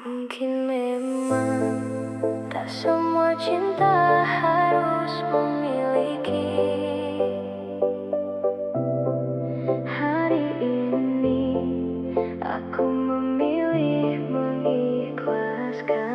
Mungkin memang tak semua cinta harus memiliki. Hari ini aku memilih mengikhlaskan.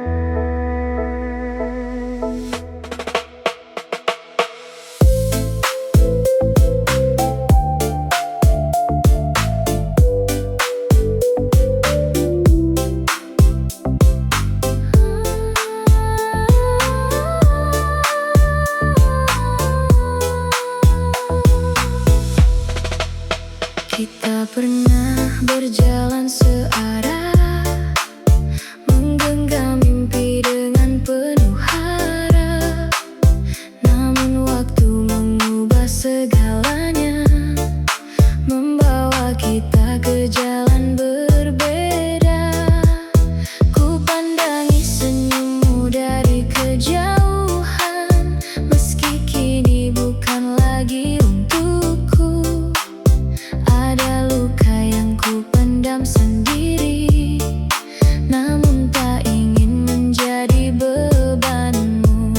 Kita pernah berjalan searah, menggenggam mimpi dengan penuh harap. Namun waktu mengubah segalanya, membawa kita ke jalan berbeda. Ku pandangi senyummu dari kejauhan, meski kini bukan lagi untukku. Ada luka yang ku pendam sendiri, namun tak ingin menjadi bebanmu.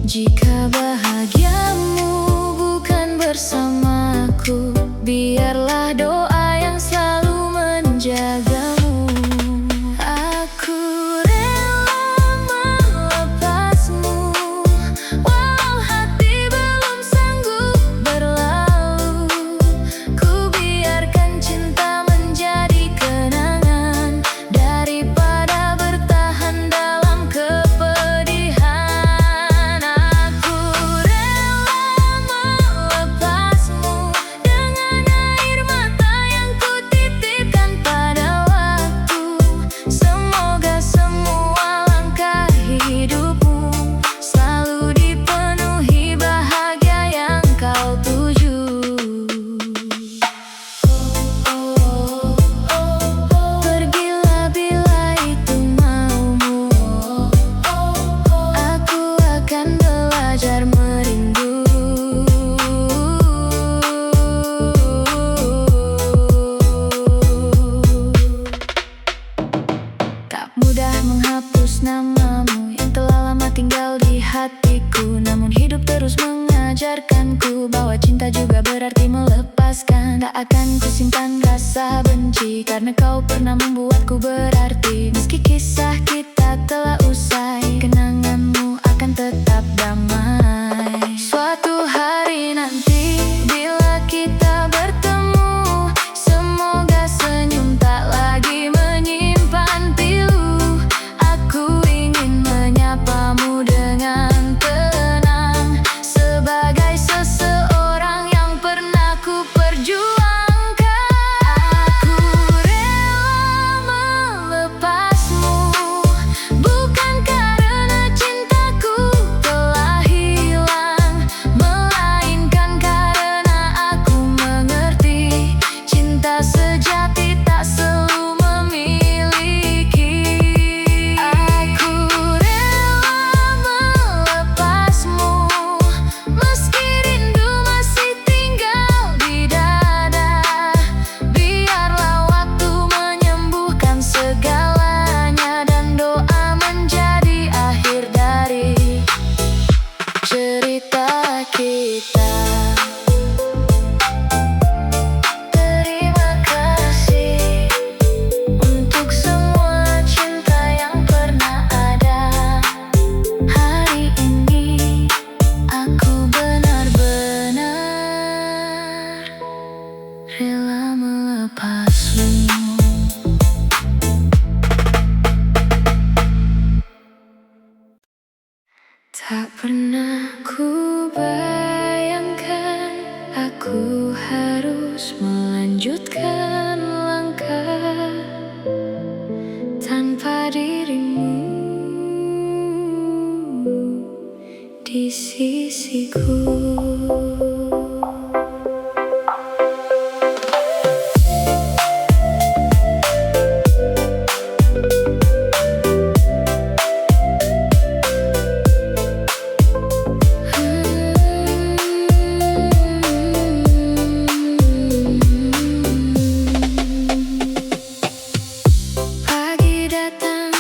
Jika bahagiamu bukan bersamaku, biarlah doa yang selalu menjagamu. Aku rela melepasmu, walau hati belum sanggup berlalu. Ku biarkan cinta menjadi kenangan, daripada bertahan dalam kepedihan. Aku rela melepasmu dengan air mata yang ku titipkan pada waktu. Semoga semua langkah hidupmu selalu dipenuhi bahagia yang kau tuju. Pergilah bila itu maumu, aku akan belajar merindu. Tak mudah menghapus namamu yang telah lama tinggal di hatiku, namun hidup terus mengajarkanku bahwa cinta juga berarti melepaskan. Tak akan kusimpan rasa benci, karena kau pernah membuatku berarti. Meski kisah kita telah usai, kenanganmu akan tetap damai. Suatu hari nanti bila kita bertemu, semoga senyum tak lagi menyimpan pilu. Aku ingin menyapamu dengan tenang, sebagai seseorang yang pernah ku perjuangkan. Aku rela melepasmu, bukan karena cintaku telah hilang, melainkan karena aku mengerti cinta sejati tak selalu memiliki. Aku rela melepasmu, meski rindu masih tinggal di dada. Biarlah waktu menyembuhkan segalanya, dan doa menjadi akhir dari cerita kita. Terima kasih untuk semua cinta yang pernah ada. Hari ini aku benar-benar rela melepasmu. Tak pernah ku bayangkan aku harus melanjutkan langkah tanpa dirimu di sisiku. Pagi datang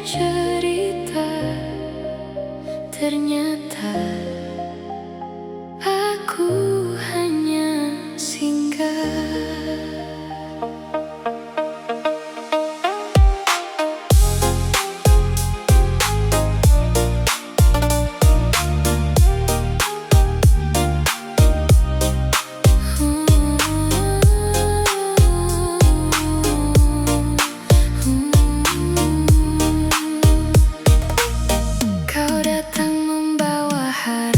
bercerita, ternyata aku hanya singgah. Kau datang membawa hari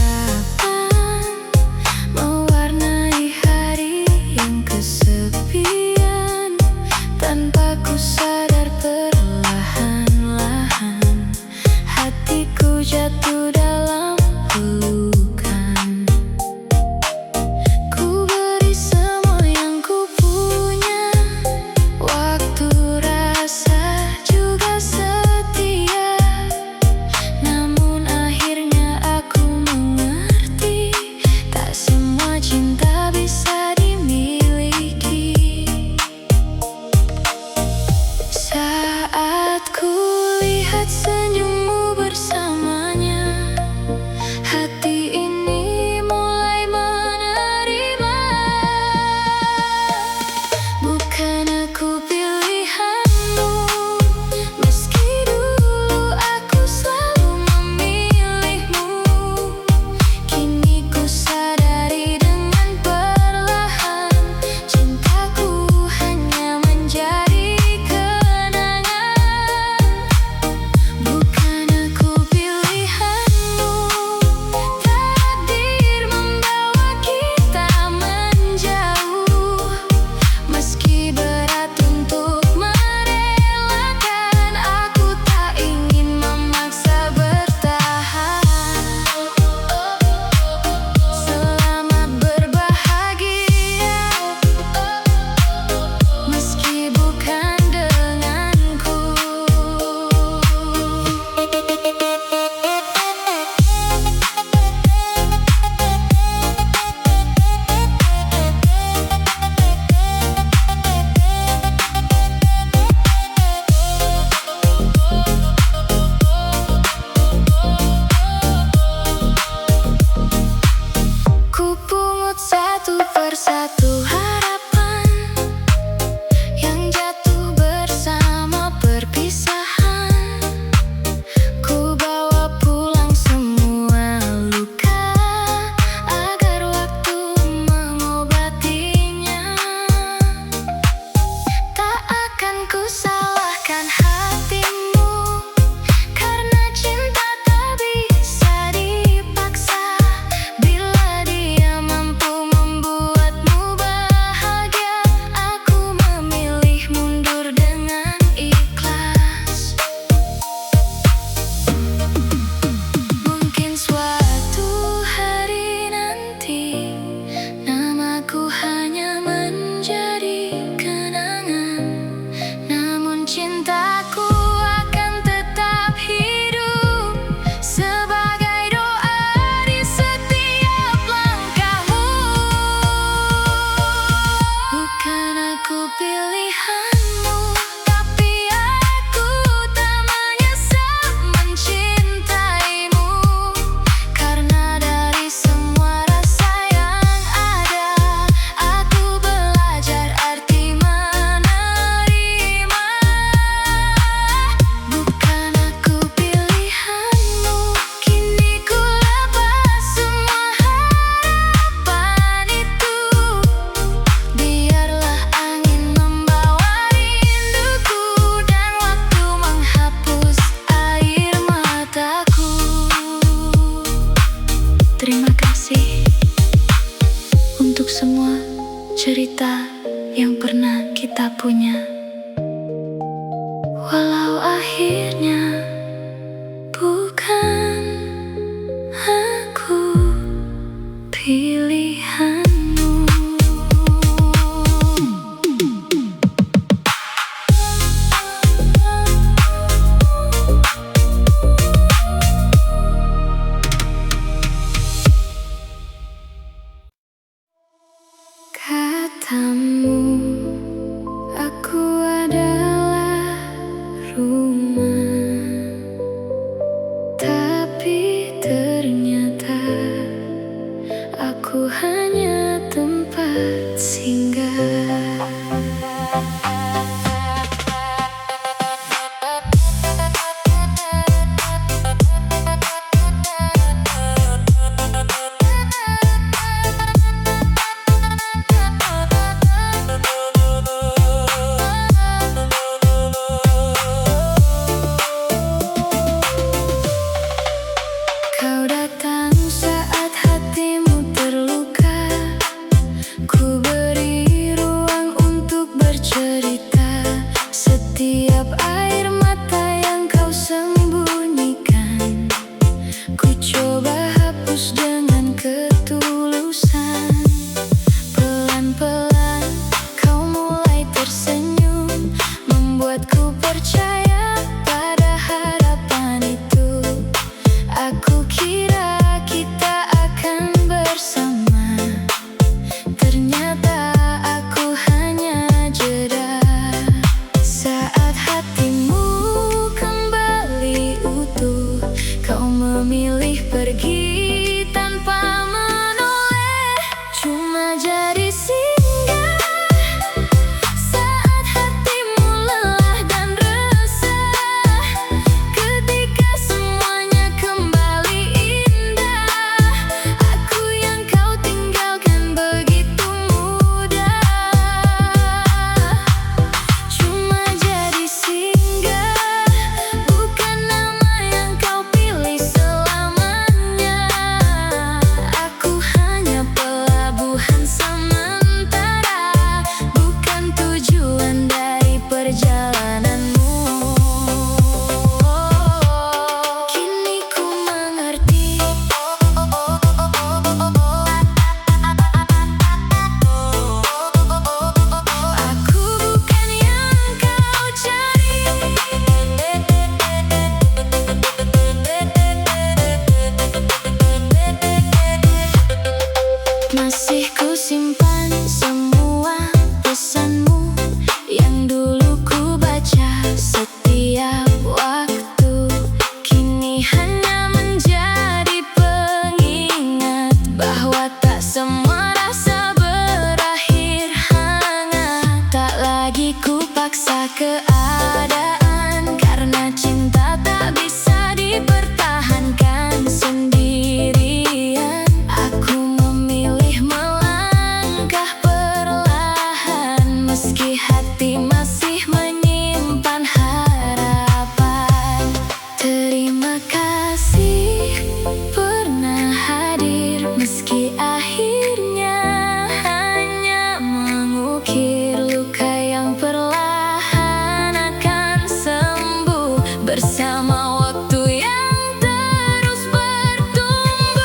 bersama waktu yang terus bertumbuh.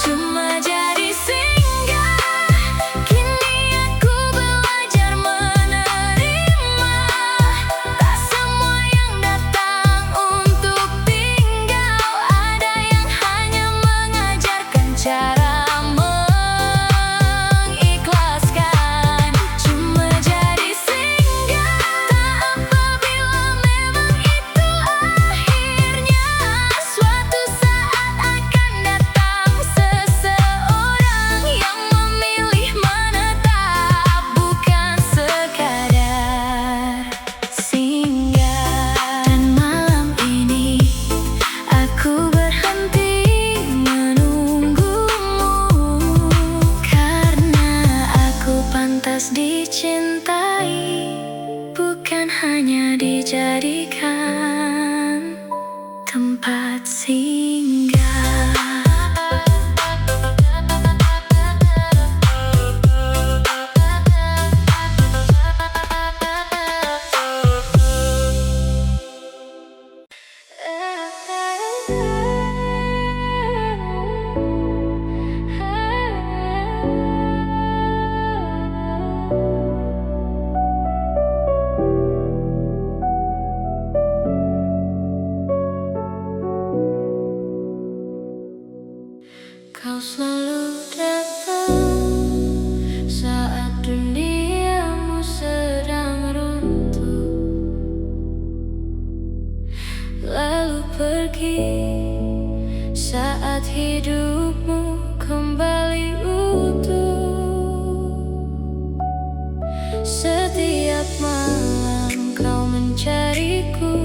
Cuma jadi singgah, kini aku belajar menerima. Tak semua yang datang untuk tinggal, ada yang hanya mengajarkan cara mengikhlaskan. Cuma jadi singgah, tak apa bila memang itu akhirnya. Suatu saat akan datang seseorang yang memilih menetap, bukan sekadar singgah. Dan malam ini aku berhenti menunggumu, karena aku pantas dicintai, bukan hanya dijadikan tempat singgah. Kau selalu datang saat duniamu sedang runtuh, lalu pergi saat hidupmu kembali utuh. Setiap malam kau mencariku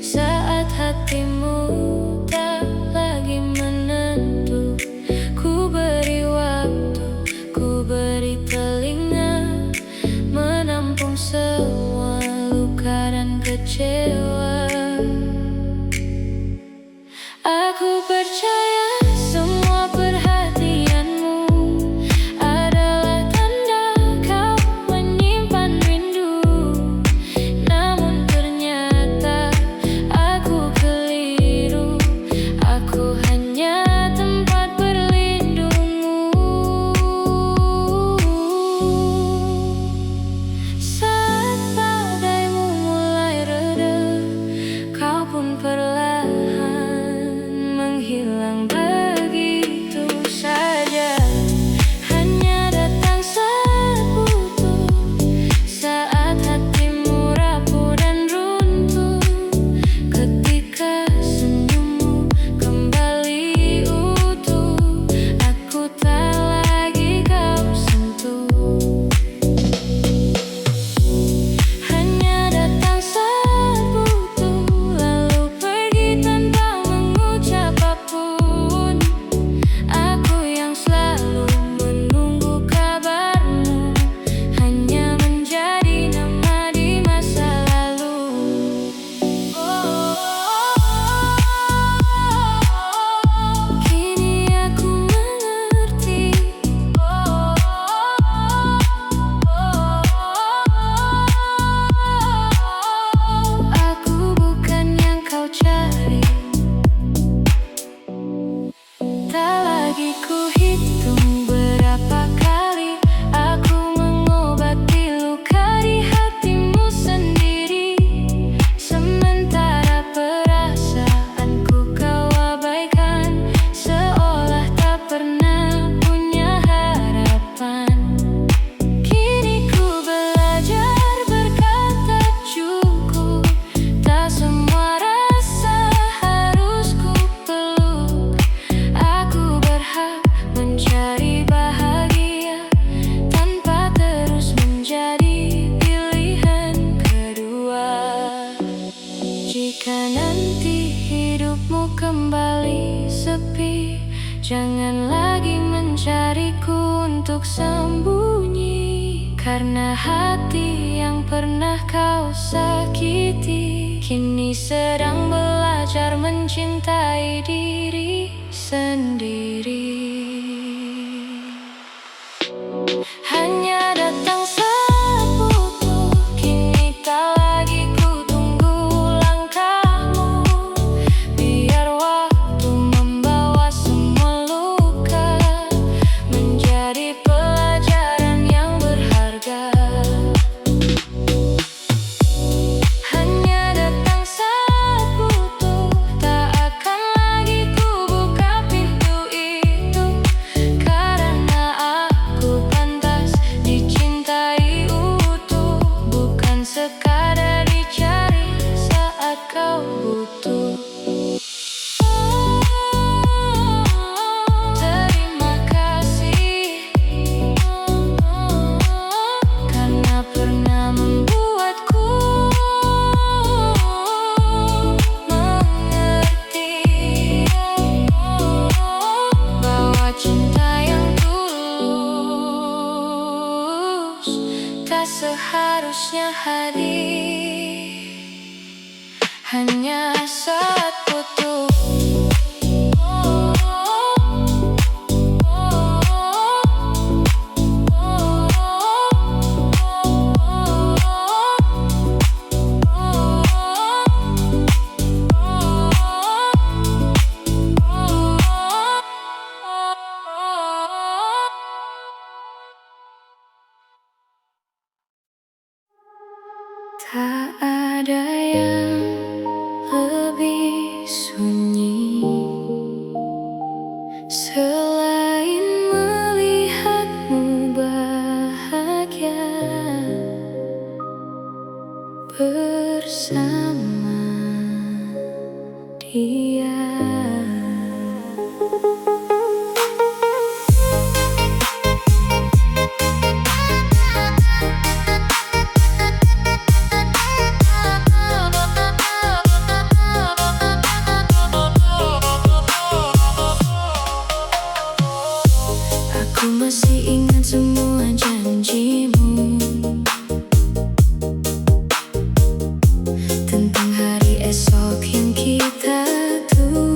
saat hatimu tak lagi menentu. Ku beri waktu, ku beri telinga, menampung semua luka dan kecewa. Aku percaya semua perhatianmu adalah tanda kau menyimpan rindu. Namun ternyata aku keliru, aku hanya tempat berlindungmu. Saat badaimu mulai reda, kau pun perlahan menghilang begitu saja. Hanya datang sebutuh saat hatimu rapuh dan runtuh, ketika senyummu kembali utuh. Aku tak lagi kau sentuh. Hanya datang sebutuh, lalu pergi tanpa mengucap apapun. Aku yang selalu menunggu kabarmu, hanya menjadi nama di masa lalu. Kini aku mengerti, aku bukan yang kau cari. Tak lagi ku hitung berapa kali aku mengobati luka di hatimu sendiri, sementara perasaanku kau abaikan, seolah tak pernah punya harapan. Kini ku belajar berkata cukup, tak semua rasa harus ku peluk. Aku berhak mencari bahagia tanpa terus menjadi pilihan kedua. Jika nanti hidupmu kembali sepi, jangan lagi mencariku untuk sembunyi, karena hati yang pernah kau sakiti kini sedang belajar mencintai diri sendiri. Hanya datang sebutuh, kini tak lagi ku tunggu langkahmu. seharusnya hadir hanya saat butuh. Tak ada yang lebih sunyi selain melihatmu bahagia bersama dia. Aku masih ingat semua janjimu tentang hari esok yang kita tuju.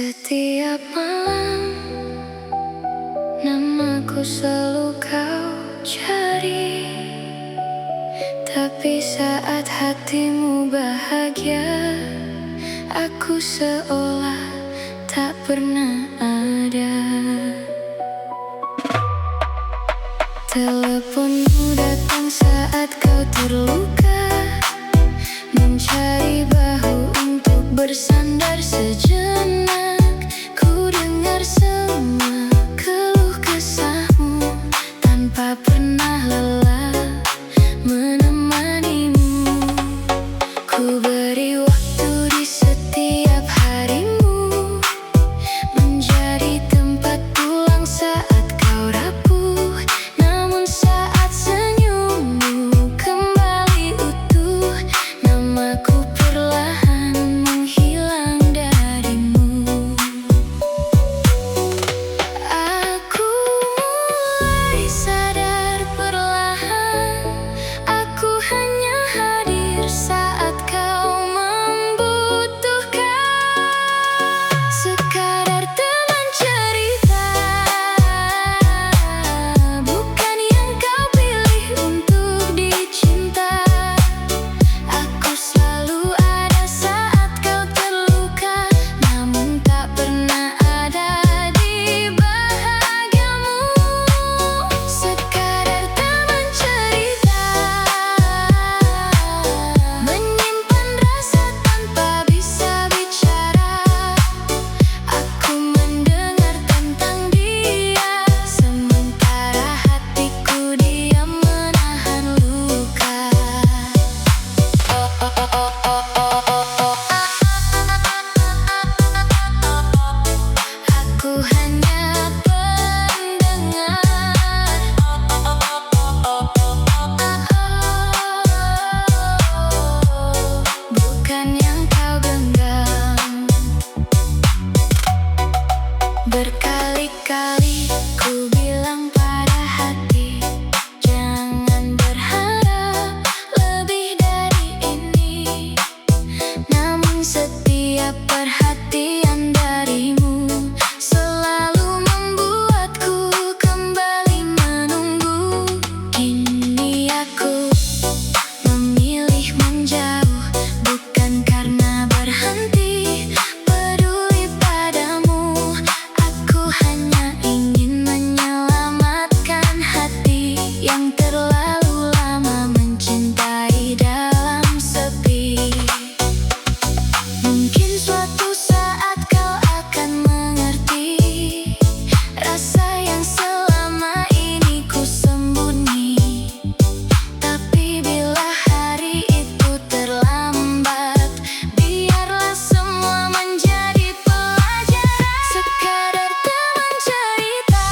Setiap malam namaku selalu kau cari, tapi saat hatimu bahagia, aku seolah tak pernah ada. Teleponmu datang saat kau terluka, mencari bahu untuk bersandar sejenak. Ku dengar semua keluh kesahmu, tanpa pernah lelah menemanimu. Ku beri waktu di setiap harimu, menjadi tempat pulang saat kau rapuh. Namun saat senyummu kembali utuh, namaku perlahan menghilang darimu. Aku mulai sadar perlahan, aku hanya hadir saat kau membutuhkan. Sekadar teman cerita, bukan yang kau pilih untuk dicinta. Aku selalu ada saat kau terluka, namun tak pernah ada di bahagiamu. Sekadar teman cerita, menyimpan rasa tanpa bisa bicara. Aku mendengar tentang dia, sementara hatiku diam menahan luka. Aku hanya pendengar, bukan yang kau genggam. Berkali-kali ku bilang pada hati, jangan berharap lebih dari ini. Namun setiap perhatian darimu selalu membuatku kembali menunggu. Kini aku memilih menjauh, bukan karena berhenti peduli padamu. Aku hanya ingin menyelamatkan hati yang terlalu lama mencintai dalam sepi. Mungkin suatu saat kau akan mengerti rasa yang selama ini ku sembunyi. Tapi bila hari itu terlambat, biarlah semua menjadi pelajaran. Sekadar teman cerita,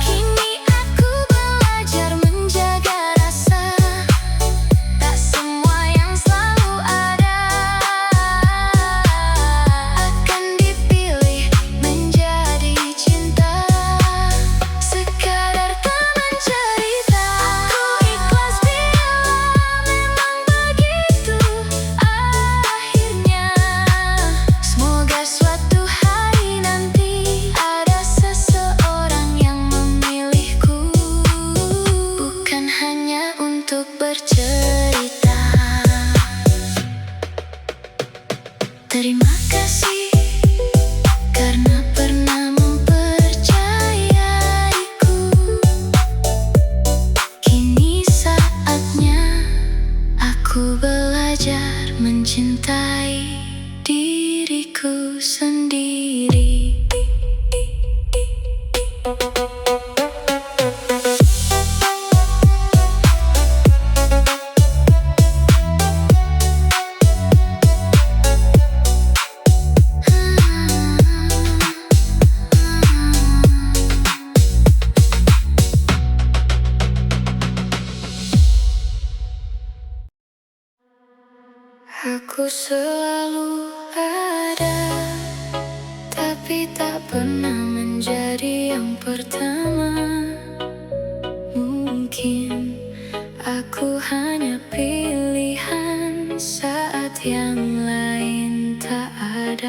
kini aku belajar menjaga rasa. Tak semua yang selalu ada akan dipilih menjadi cinta. Sekadar teman cerita, aku ikhlas bila memang begitu akhirnya. Semoga suatu hari nanti ada seseorang yang memilihku, bukan hanya untuk bercerita. Terima kasih karena pernah mempercayaiku. Kini saatnya aku belajar mencintai diriku sendiri. Aku selalu ada, tapi tak pernah menjadi yang pertama. Mungkin aku hanya pilihan saat yang lain tak ada.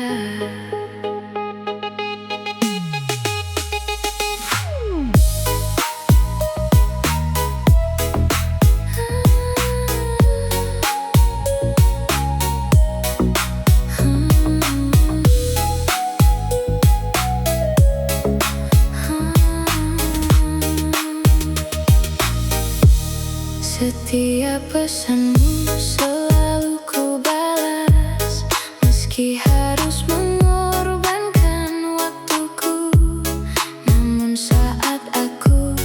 Setiap pesanmu selalu ku balas, meski harus mengorbankan waktuku. Namun saat aku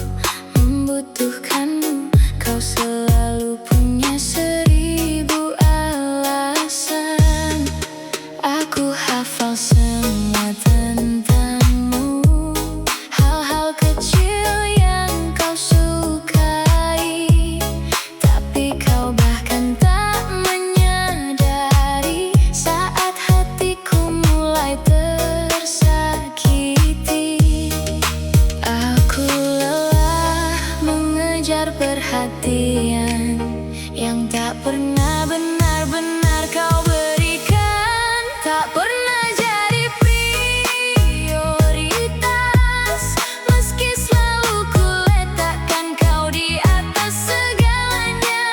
membutuhkanmu, kau selalu punya 1000 alasan. Aku hafal semua tentangmu, hal-hal kecil yang kau sukai, tapi kau bahkan tak menyadari saat hatiku mulai tersakiti. Aku lelah mengejar perhatian yang tak pernah benar-benar kau berikan, tak pernah jadi prioritas, meski selalu ku letakkan kau di atas segalanya.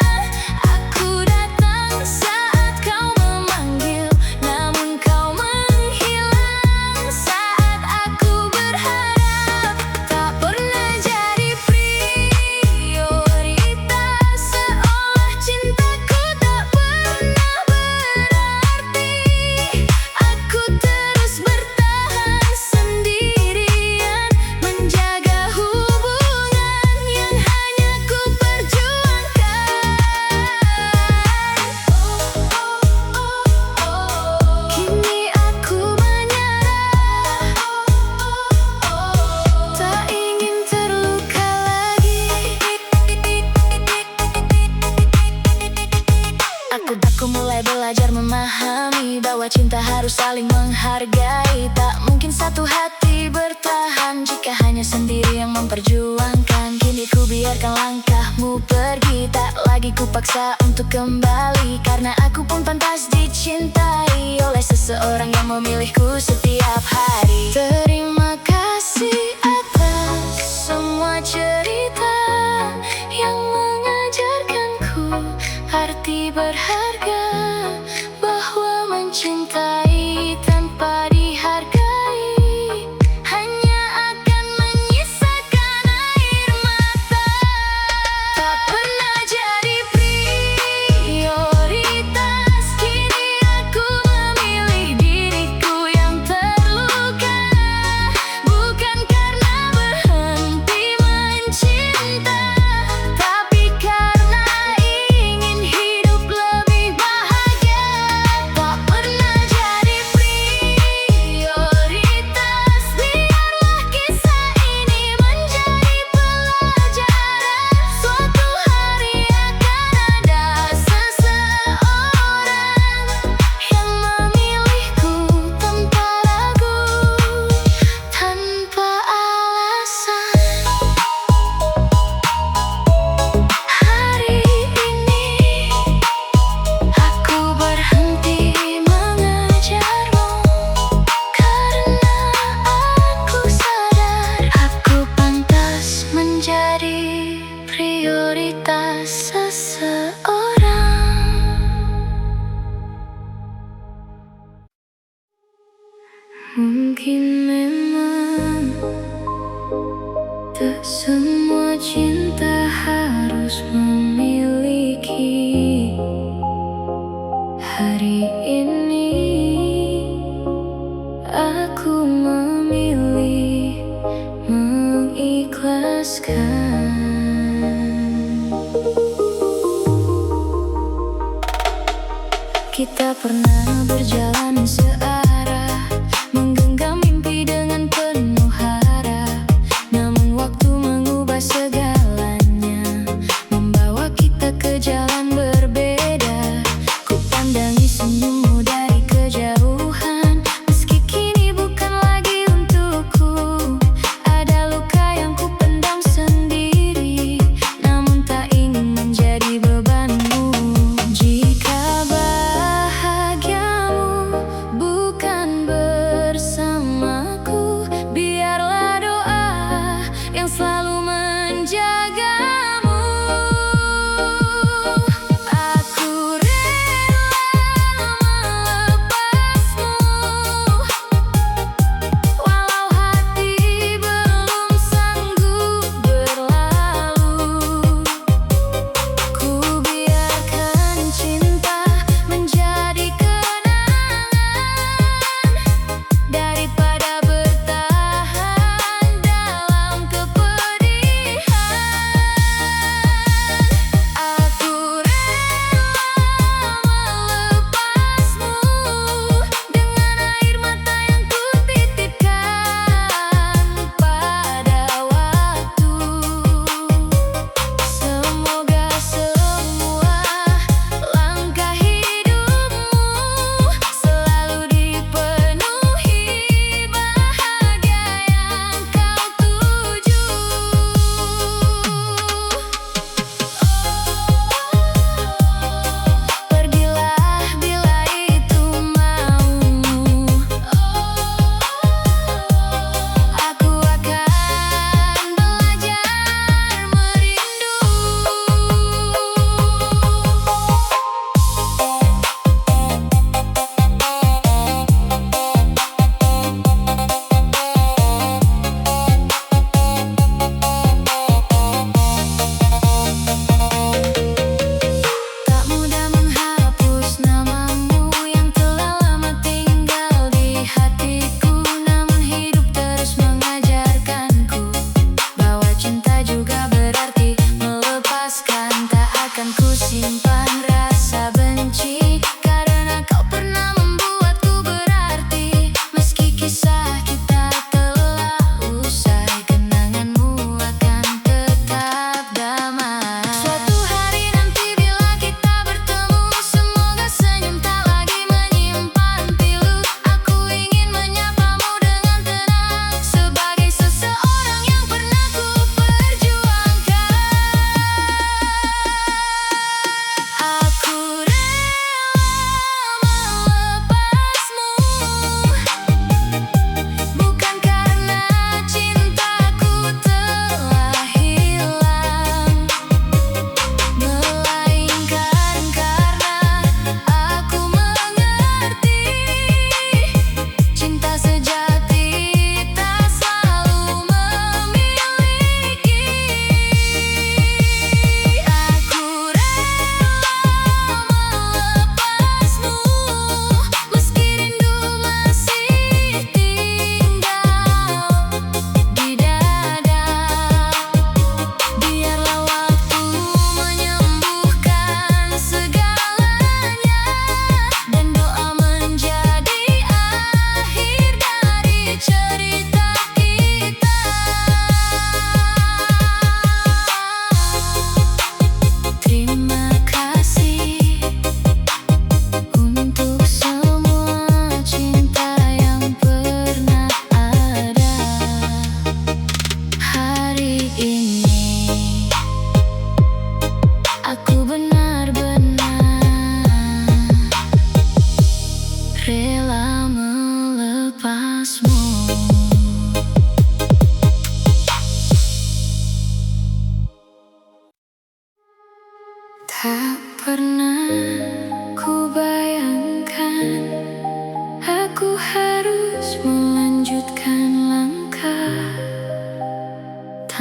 Aku datang saat kau memanggil, namun kau menghilang saat aku berharap. Tak pernah jadi prioritas, seolah cintaku tak pernah berarti. Aku terus bertahan sendirian, menjaga hubungan yang hanya ku perjuangkan. Kini aku menyerah, tak ingin terluka lagi. Aku mulai belajar memahami bahwa cinta harus saling menghargai. Tak mungkin satu hati bertahan jika hanya sendiri yang memperjuangkan. Kini ku biarkan langkahmu pergi, tak lagi ku paksa untuk kembali, karena aku pun pantas dicintai oleh seseorang yang memilihku setiap hari. Terima kasih atas semua cerita yang mengajarkanku arti berharga, bahwa mencintai tanpa dihargai hanya akan menyisakan air mata. Tak pernah jadi prioritas, kini aku memilih diriku yang terluka, bukan karena berhenti mencinta, tapi karena ingin hidup lebih bahagia. Tak pernah jadi prioritas, biarlah kisah ini menjadi pelajaran. Suatu hari akan ada seseorang yang memilihku tanpa ragu, tanpa alasan. Hari ini aku berhenti mengejarmu, karena aku sadar aku pantas menjadi prioritas seseorang. Mungkin memang tak semua cinta harus memiliki. Hari ini aku memilih mengikhlaskan. Kita pernah berjalan searah, menggenggam mimpi dengan penuh harap. Namun waktu mengubah segalanya, membawa kita ke jalan berbeda. Ku pandangi senyummu dari kejauhan, meski kini bukan lagi untukku. Ada luka yang ku pendam sendiri, namun tak ingin menjadi bebanmu. Jika bahagiamu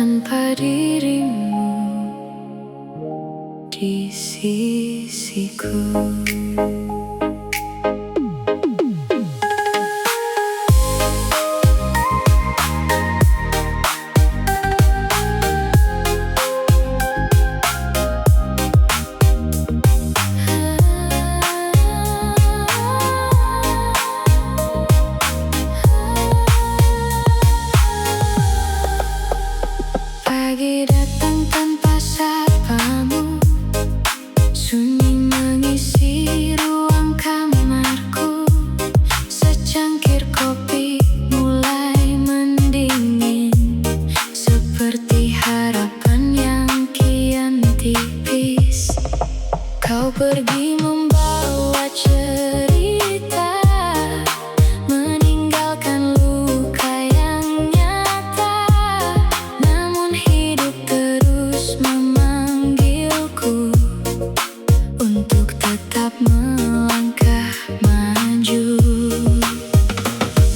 tanpa dirimu di sisiku. Pagi datang tanpa sapamu, sunyi mengisi ruang kamarku. Secangkir kopi mulai mendingin, seperti harapan yang kian tipis. Kau pergi membawa cerita, meninggalkan luka yang nyata. Namun hidup terus memanggilku untuk tetap melangkah maju.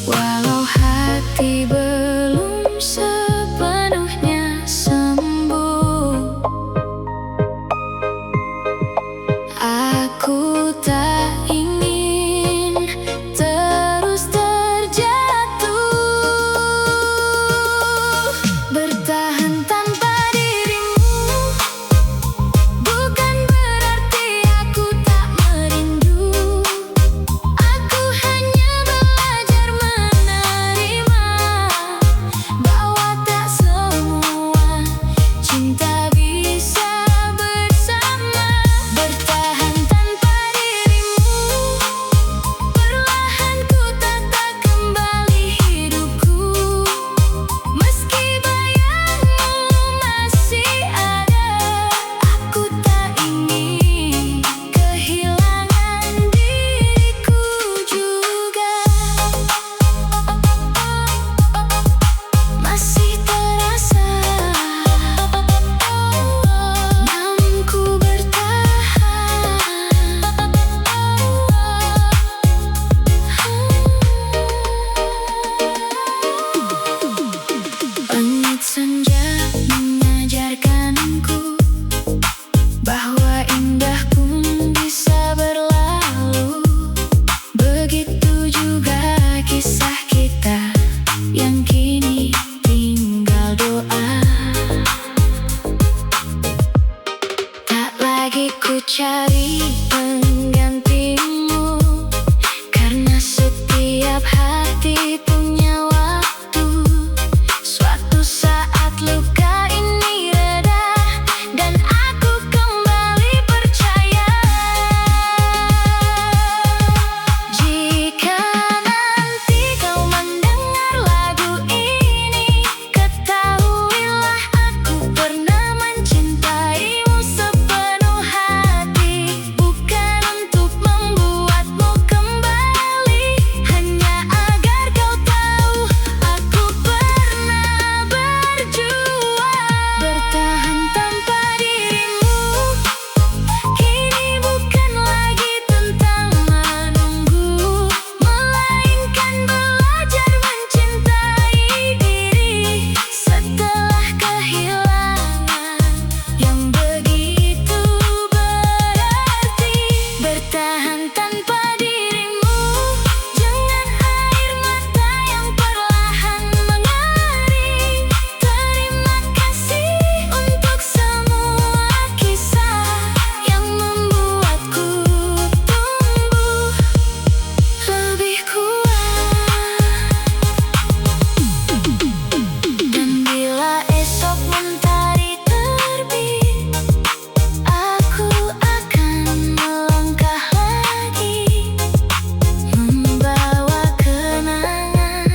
Walau hati belum sepenuhnya sembuh, aku tak ingin terus terjatuh. Bertahan tanpa dirimu bukan berarti aku tak merindu. Aku hanya belajar menerima bahwa tak semua cinta bisa bersama. Bertahan tanpa dirimu, perlahan ku tata kembali hidupku. Meski bayangmu masih ada, aku tak ingin kehilangan diriku juga. Masih terasa namun ku bertahan. Langit senja mengajarkanku bahwa indah pun bisa berlalu. Begitu juga kisah kita yang kini tinggal doa. Tak lagi ku cari penggantimu, karena setiap hati punya waktu. Suatu saat luka ini reda dan aku kembali percaya. Jika nanti kau mendengar lagu ini, ketahuilah aku pernah mencintaimu sepenuh hati. Bukan untuk membuatmu kembali, hanya agar kau tahu aku pernah berjuang. Bertahan tanpa dirimu kini bukan lagi tentang menunggu, melainkan belajar mencintai diri setelah kehilangan yang begitu berarti. Bertahan tanpa dirimu, jangan air mata yang perlahan mengering. Terima kasih untuk semua kisah yang membuatku tumbuh lebih kuat. Dan bila esok mentari terbit, aku akan melangkah lagi, membawa kenangan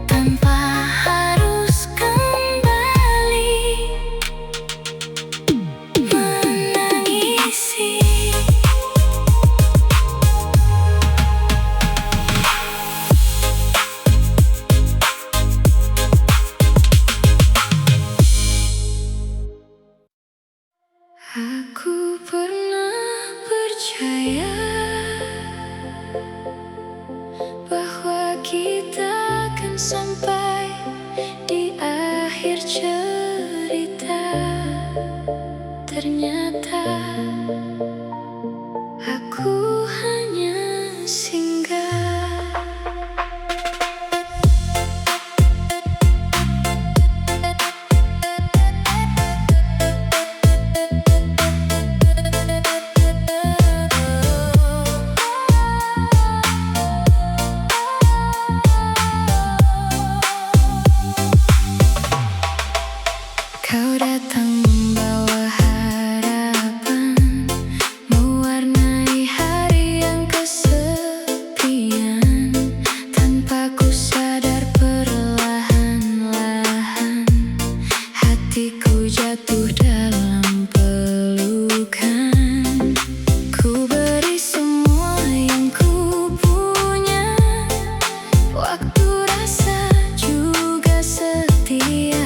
tanpa harus kembali menangisi. Aku pernah percaya bahwa kita akan sampai di akhir cerita. Kau datang membawa harapan, mewarnai hari yang kesepian. Tanpa ku sadar perlahan-lahan hatiku jatuh dalam pelukan. Ku beri semua yang ku punya, waktu, rasa, juga setia.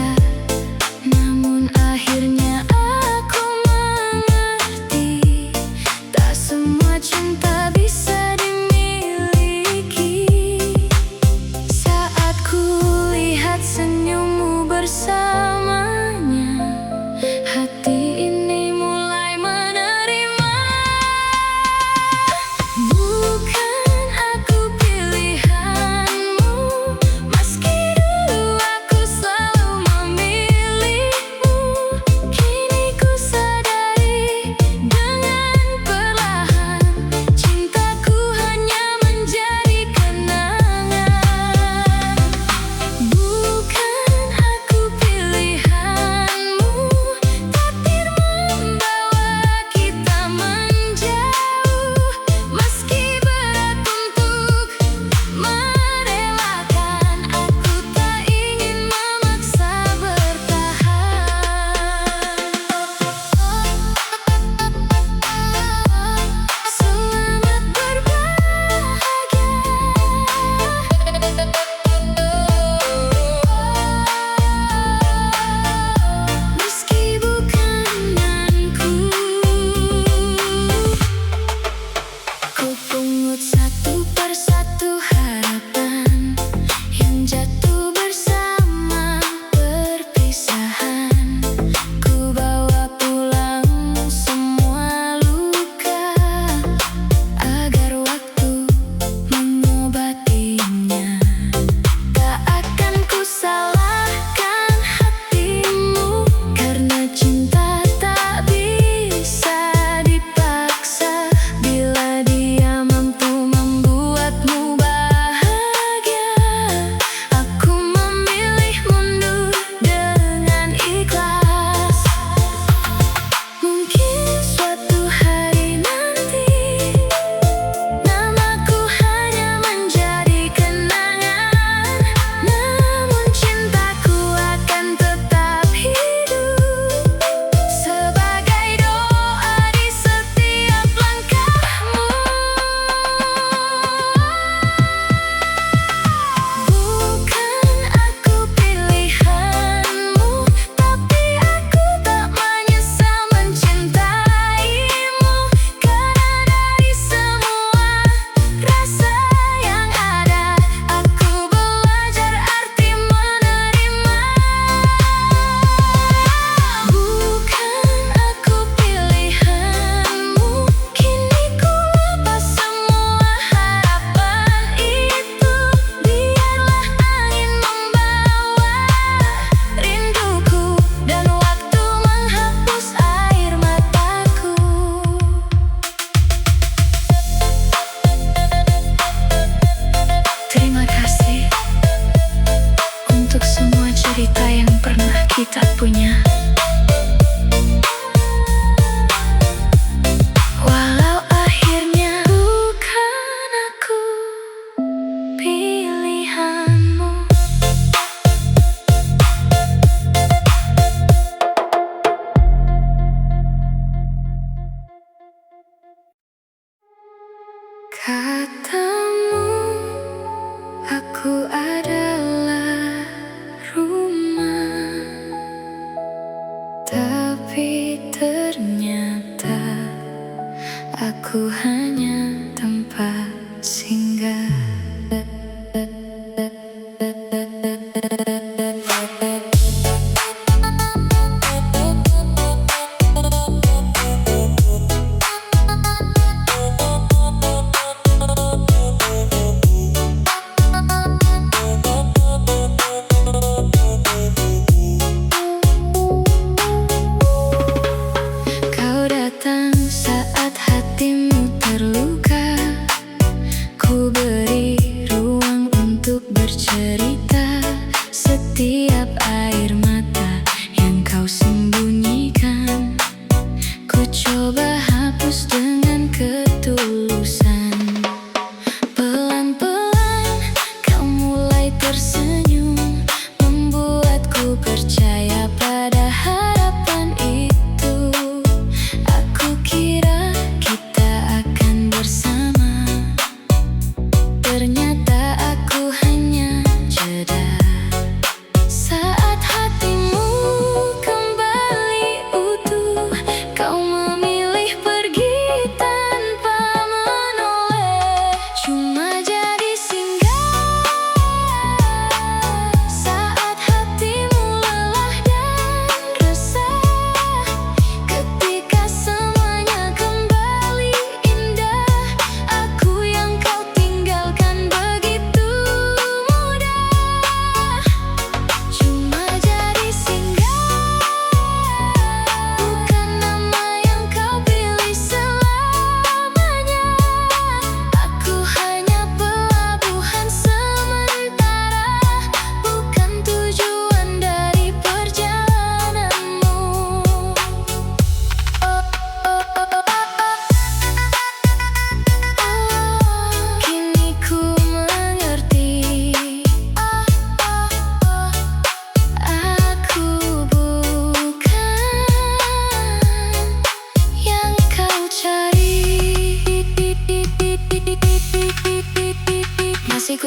Namun akhirnya aku mengerti, tak semua cinta bisa dimiliki. Saat ku lihat senyummu bersamanya, hati ini mulai menerima. Bukan aku pilihanmu, meski dulu aku selalu memilihmu. Kini ku sadari dengan perlahan, cintaku hanya menjadi kenangan. Bukan aku pilihanmu, takdir membawa kita menjauh. Meski berat untuk merelakan, aku tak ingin memaksa bertahan. Selamat berbahagia, meski bukan denganku. Ku pungut satu persatu harapan yang jatuh bersama perpisahan. Ku bawa pulang semua luka agar waktu mengobatinya. Tak akan ku salahkan hatimu, karena cinta tak bisa dipaksa. Bila dia mampu membuatmu bahagia, aku memilih mundur dengan ikhlas. Mungkin suatu hari nanti namaku hanya menjadi kenangan, namun cintaku akan tetap hidup sebagai doa di setiap langkahmu. Bukan aku pilihanmu, tapi aku tak menyesal mencintaimu. Karena dari semua rasa yang ada, aku belajar arti menerima. Bukan aku pilihanmu, kini ku lepas semua harapan itu. Biarlah angin membawa rinduku, dan waktu menghapus air mataku. Terima kasih untuk semua cerita yang pernah kita punya. Walau akhirnya bukan aku pilihanmu. Katamu aku adalah rumah, tapi ternyata aku hanya tempat singgah. Kau datang saat hatimu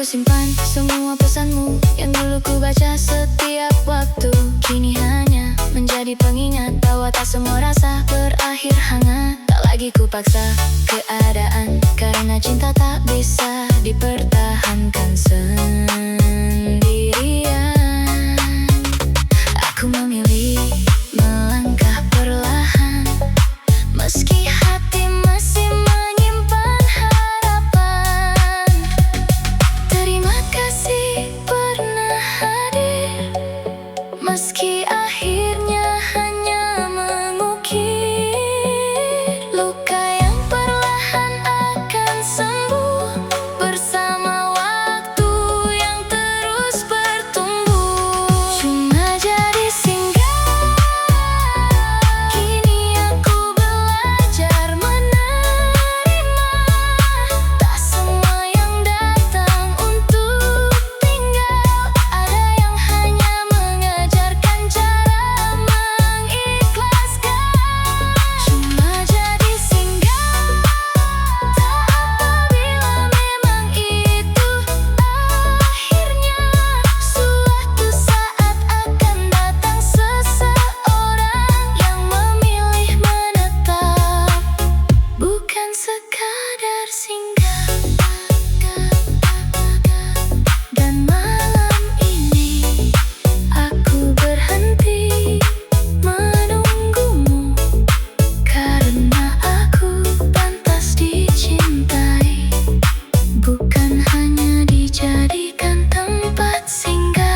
simpan semua pesanmu yang dulu ku baca setiap waktu. Kini hanya menjadi pengingat bahwa tak semua rasa berakhir hangat. Tak lagi ku paksa keadaan, karena cinta tak bisa dipertahankan sendirian. Aku memilih melangkah perlahan, meski hati masih menyimpan harapan. Terima kasih pernah hadir, meski akhirnya hanya mengukir luka yang perlahan akan sembuh bersama waktu yang terus bertumbuh. Cuma jadi singgah, kini aku belajar menerima. Tak semua yang datang untuk tinggal, ada yang hanya mengajarkan cara mengikhlaskan. Cuma jadi singgah, tak apabila memang itu akhirnya. Suatu saat akan datang seseorang yang memilih menetap, bukan sekadar singgah. Dan malam ini aku berhenti menunggumu, karena aku pantas dicintai, bukan hanya dijadikan tempat singgah.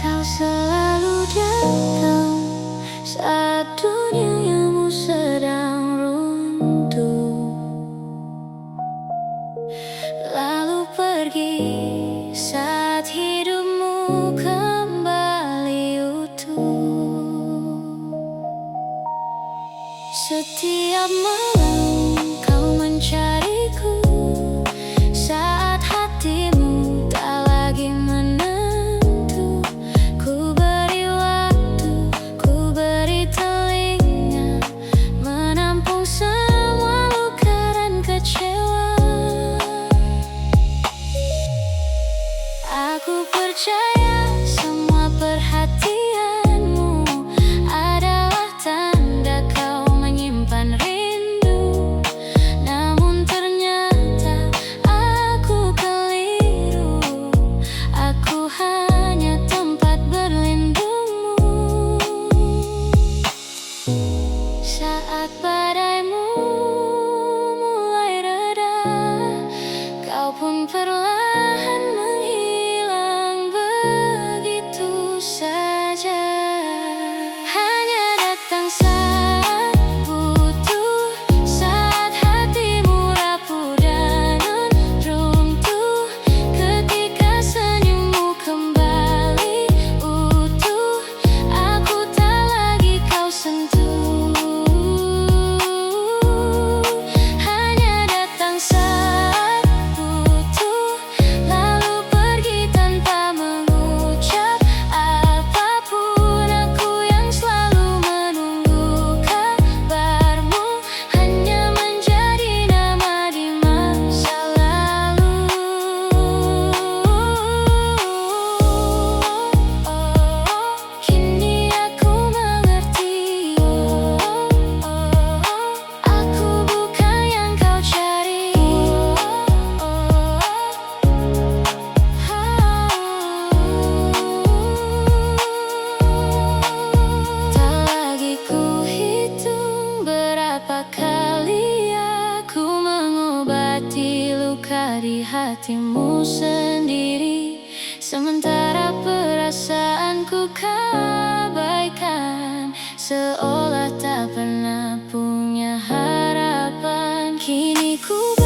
Kau selalu datang saat duniamu sedang runtuh, lalu pergi saat hidupmu kembali utuh. Setiap malam kau mencariku saat hatimu tak lagi menentu. Ku beri waktu, ku beri telinga, menampung semua luka dan kecewa. Aku percaya semua perhatianmu adalah tanda kau menyimpan rindu. Namun ternyata aku keliru, aku hanya tempat berlindungmu. Saat badaimu mulai reda, kau pun perlahan menghilang begitu saja. Hanya datang saat butuh, saat hatimu rapuh dan runtuh. Ketika senyummu kembali utuh, aku tak lagi kau sentuh. Hanya datang saat butuh, lalu pergi tanpa mengucap apapun. Aku yang selalu menunggu kabarmu, hanya menjadi nama di masa lalu. Kini aku mengerti, aku bukan yang kau cari. Tak lagi ku hitung berapa kali aku mengobati luka di hatimu sendiri, sementara perasaanku kabaikan, seolah tak pernah punya harapan. Kini ku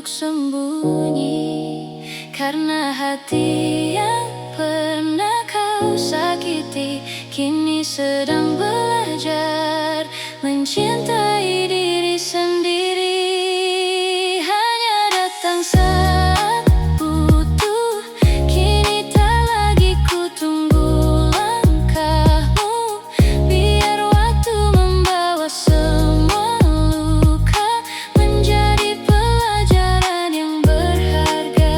duduk sembunyi, karena hati yang pernah kau sakiti kini sedang belajar mencintai diri sendiri. Hanya datang saat butuh, kini tak lagi ku tunggu langkahmu. Biar waktu membawa semua luka menjadi pelajaran yang berharga.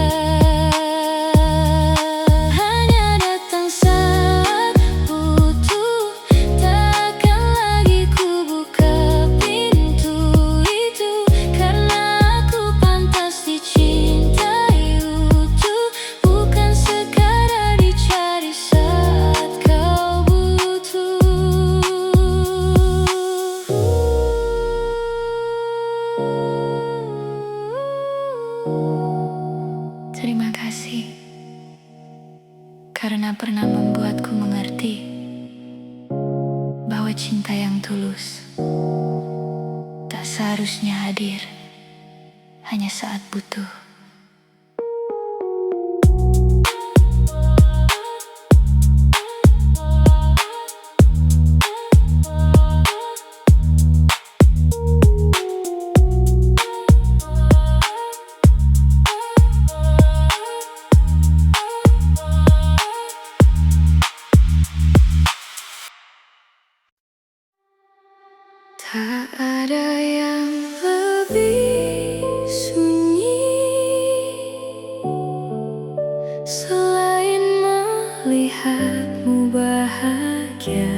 Hanya datang saat butuh, takkan lagi ku buka pintu itu, karena aku pantas dicintai utuh, bukan sekadar dicari saat kau butuh. Terima kasih karena pernah membuatku mengerti bahwa cinta yang tulus tak seharusnya hadir hanya saat butuh. Tak ada yang lebih sunyi selain melihatmu bahagia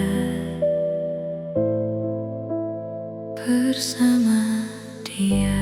bersama dia.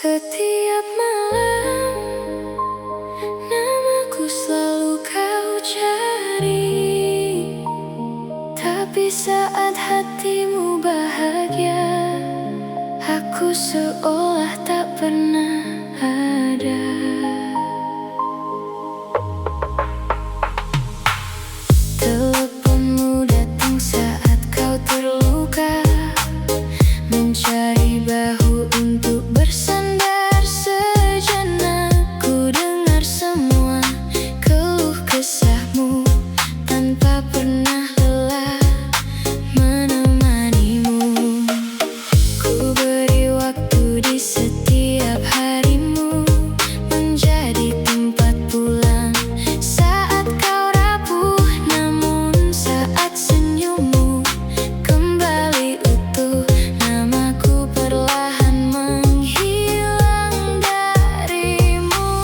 Setiap malam namaku selalu kau cari, tapi saat hatimu bahagia, aku seolah tak pernah ada. Teleponmu datang saat kau terluka, mencari bahu untuk bersandar sejenak. Ku dengar semua keluh kesahmu tanpa pernah lelah menemanimu. Ku beri waktu di setiap harimu, menjadi tempat pulang saat kau rapuh. Namun saat senyummu kembali utuh, namaku perlahan menghilang darimu.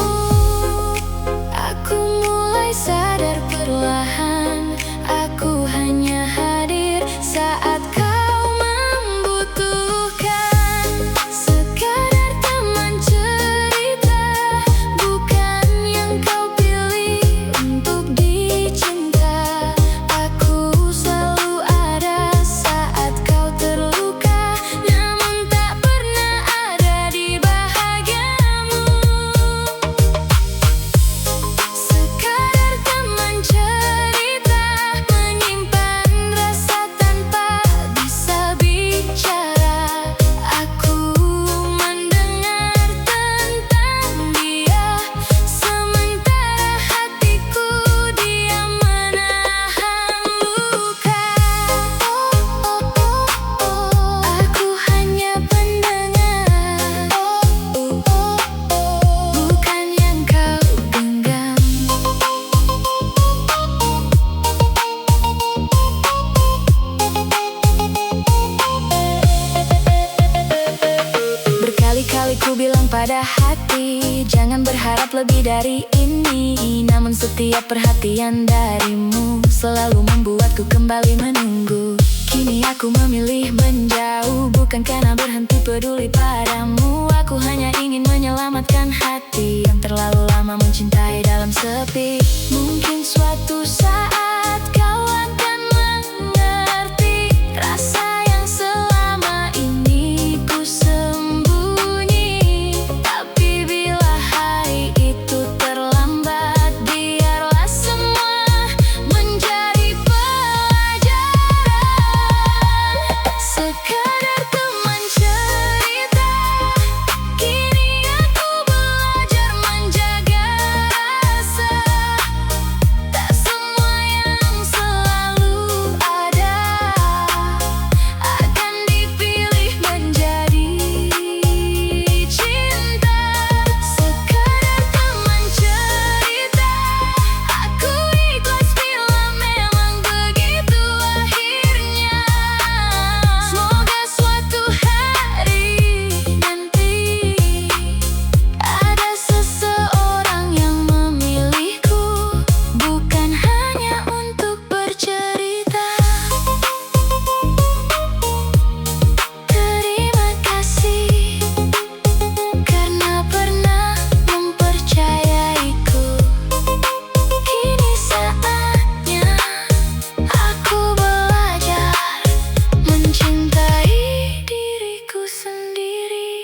Aku mulai sadar perlahan, aku hanya hadir saat kau membutuhkan. Sekadar teman cerita, bukan yang kau pilih untuk dicinta. Aku selalu ada saat kau terluka, namun tak pernah ada di bahagiamu. Sekadar teman cerita, menyimpan rasa tanpa bisa bicara. Aku mendengar tentang dia, sementara hatiku diam menahan luka. Aku hanya pendengar, bukan yang kau genggam. Berkali-kali ku bilang pada hati, jangan berharap lebih dari ini. Namun setiap perhatian darimu selalu membuatku kembali menunggu. Kini aku memilih menjauh, bukan karena berhenti peduli padamu. Aku hanya ingin menyelamatkan hati yang terlalu lama mencintai dalam sepi. Mungkin suatu saat kau akan mengerti rasa yang selama ini ku sembunyi. Tapi bila hari itu terlambat, biarlah semua menjadi pelajaran. Sekadar teman cerita, kini aku belajar menjaga rasa. Tak semua yang selalu ada akan dipilih menjadi cinta. Sekadar teman cerita, aku ikhlas bila memang begitu akhirnya. Semoga suatu hari nanti ada seseorang yang memilihku, bukan hanya untuk bercerita. Terima kasih karena pernah mempercayaiku. Kini saatnya aku belajar mencintai diriku sendiri.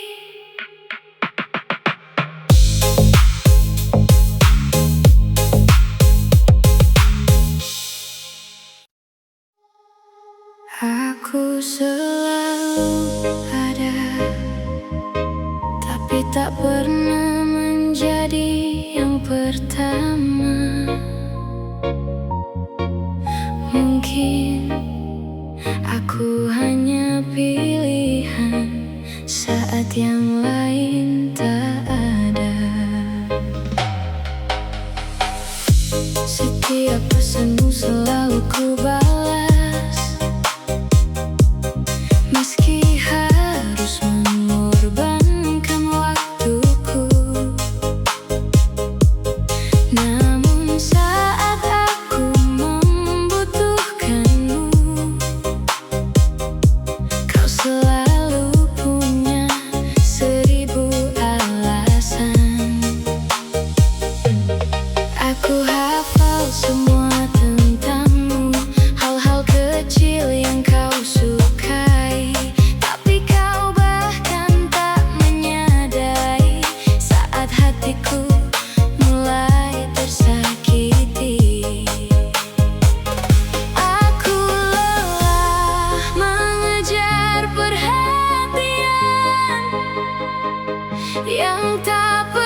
Aku selalu ada, tapi tak pernah menjadi yang pertama. Mungkin aku hanya pilihan saat yang lain tak ada. Setiap pesanmu selalu ku balas, meski yang tak